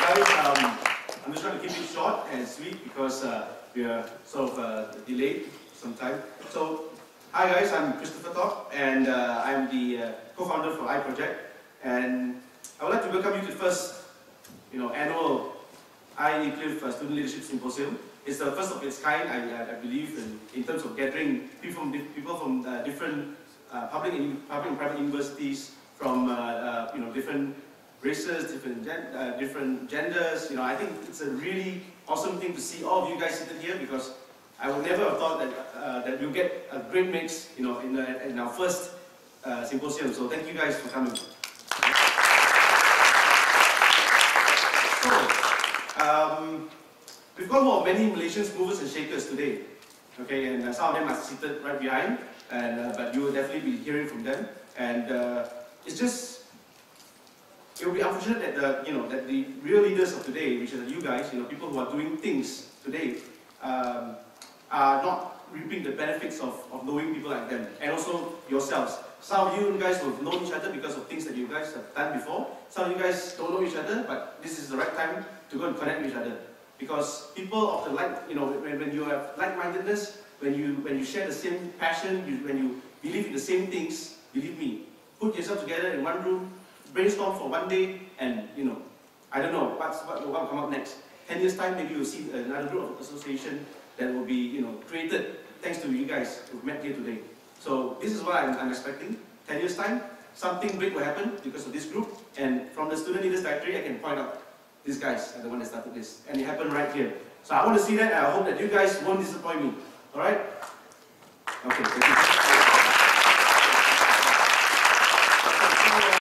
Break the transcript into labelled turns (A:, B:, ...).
A: guys, I'm just trying to keep it short and sweet because we are sort of delayed sometime. So, hi guys, I'm Christopher Top, and I'm the co-founder for iProject, and I would like to welcome you to the first, annual IECLIF Student Leadership Symposium. It's the first of its kind, I believe, in terms of gathering people from different public and private universities, from different races, different genders. I think it's a really awesome thing to see all of you guys sitting here, because I would never have thought that we'll get a great mix, in our first symposium. So thank you guys for coming. So, we've got many Malaysians, movers and shakers today. Okay, and some of them are seated right behind, but you will definitely be hearing from them. And it will be unfortunate that that the real leaders of today, which are you guys, people who are doing things today, are not reaping the benefits of knowing people like them, and also yourselves. Some of you guys will have known each other because of things that you guys have done before. Some of you guys don't know each other, but this is the right time to go and connect with each other. Because people of the when you have like-mindedness, when you share the same passion, when you believe in the same things, believe me, put yourself together in one room, brainstorm for one day, and I don't know what will come up next. 10 years time, maybe you'll see another group of association that will be created thanks to you guys who've met here today. So this is what I'm expecting. 10 years time, something big will happen because of this group, and from the Student Leaders Directory, I can point out these guys are the one that started this, and it happened right here. So I want to see that, and I hope that you guys won't disappoint me. All right? Okay. Thank you.